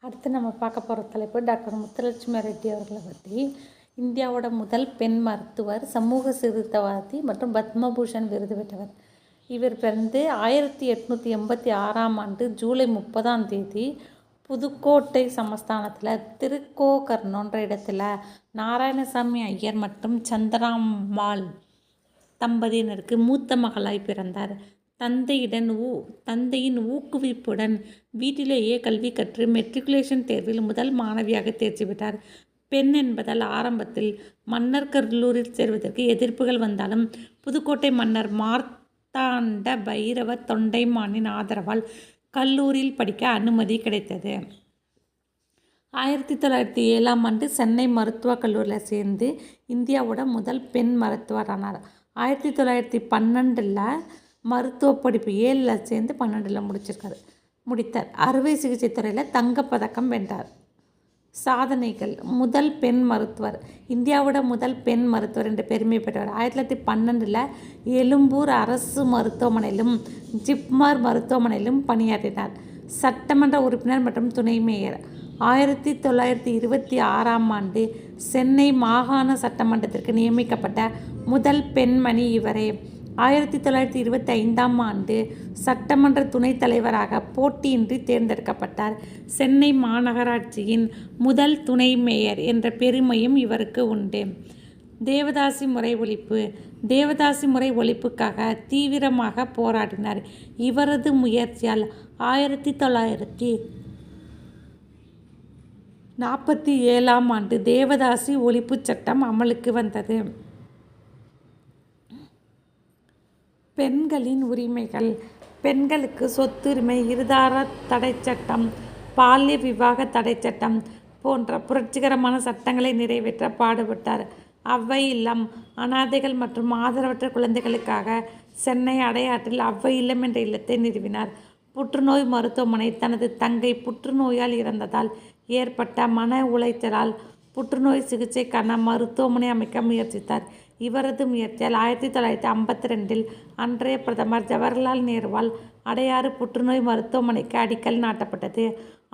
அடுத்து நம்ம பார்க்க போகிற தலைப்பு டாக்டர் முத்துலட்சுமி ரெட்டி அவர்களை பற்றி. இந்தியாவோட முதல் பெண் மருத்துவர், சமூக சீர்திருத்தவாதி மற்றும் பத்மபூஷன் விருது பெற்றவர். இவர் பிறந்து 1886 ஜூலை 30 புதுக்கோட்டை சமஸ்தானத்தில் திருக்கோகர்ணோன்ற இடத்துல நாராயணசாமி ஐயர் மற்றும் சந்திராம்பாள் தம்பதியினருக்கு மூத்த மகளாய் பிறந்தார். தந்தையின் ஊக்குவிப்புடன் வீட்டிலேயே கல்வி கற்று மெட்ரிகுலேஷன் தேர்வில் முதல் மாணவியாக தேர்ச்சி பெற்றார். பெண் என்பதால் ஆரம்பத்தில் மன்னர் கல்லூரியில் சேர்வதற்கு எதிர்ப்புகள் வந்தாலும் புதுக்கோட்டை மன்னர் மார்த்தாண்ட பைரவ தொண்டைமானின் ஆதரவால் கல்லூரியில் படிக்க அனுமதி கிடைத்தது. 1907 சென்னை மருத்துவக் கல்லூரியில் சேர்ந்து இந்தியாவோட முதல் பெண் மருத்துவரானார். 1912 மருத்துவ படிப்பு 7 சேர்ந்து 12 முடித்தார். அறுவை சிகிச்சை துறையில் தங்கப்பதக்கம் வென்றார். சாதனைகள்: முதல் பெண் மருத்துவர், இந்தியாவோட முதல் பெண் மருத்துவர் என்று பெருமை பெற்றவர். 1912 எழும்பூர் அரசு மருத்துவமனையிலும் ஜிப்மர் மருத்துவமனையிலும் பணியாற்றினார். சட்டமன்ற உறுப்பினர் மற்றும் துணை மேயர். 1926 சென்னை மாகாண சட்டமன்றத்திற்கு நியமிக்கப்பட்ட முதல் பெண்மணி இவரே. 1925 சட்டமன்ற துணைத் தலைவராக போட்டியின்றி தேர்ந்தெடுக்கப்பட்டார். சென்னை மாநகராட்சியின் முதல் துணை மேயர் என்ற பெருமையும் இவருக்கு உண்டு. தேவதாசி முறை ஒழிப்பு. தேவதாசி முறை ஒழிப்புக்காக தீவிரமாக போராடினார். இவரது முயற்சியால் 1947 தேவதாசி ஒழிப்பு சட்டம் அமலுக்கு வந்தது. பெண்களின் உரிமைகள். பெண்களுக்கு சொத்துரிமை, இருதார தடை சட்டம், பால்ய விவாக தடை சட்டம் போன்ற புரட்சிகரமான சட்டங்களை நிறைவேற்ற பாடுபட்டார். அவ்வை இல்லம், அனாதைகள் மற்றும் ஆதரவற்ற குழந்தைகளுக்காக சென்னை அடையாற்றில் அவ்வை இல்லம் என்ற இல்லத்தை நிறுவினார். புற்றுநோய் மருத்துவமனை. தனது தங்கை புற்றுநோயால் இறந்ததால் ஏற்பட்ட மன உளைச்சலால் புற்றுநோய் சிகிச்சைக்கான மருத்துவமனை அமைக்க முயற்சித்தார். இவரது முயற்சியால் 1952 அன்றைய பிரதமர் ஜவஹர்லால் நேருவால் அடையாறு புற்றுநோய் மருத்துவமனைக்கு அடிக்கல் நாட்டப்பட்டது.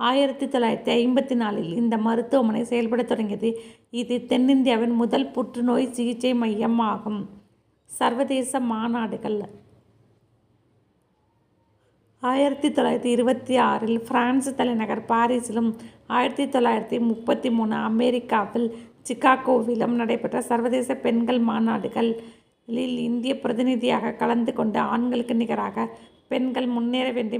1954 இந்த மருத்துவமனை செயல்பட தொடங்கியது. இது தென்னிந்தியாவின் முதல் புற்றுநோய் சிகிச்சை மையம் ஆகும். சர்வதேச மாநாடுகள். 1926 பிரான்ஸ் தலைநகர் பாரிஸிலும் 1933 அமெரிக்காவில் சிகாகோவிலும் நடைபெற்ற சர்வதேச பெண்கள் மாநாடுகளில் இந்திய பிரதிநிதியாக கலந்து கொண்டு ஆண்களுக்கு நிகராக பெண்கள் முன்னேற வேண்டும்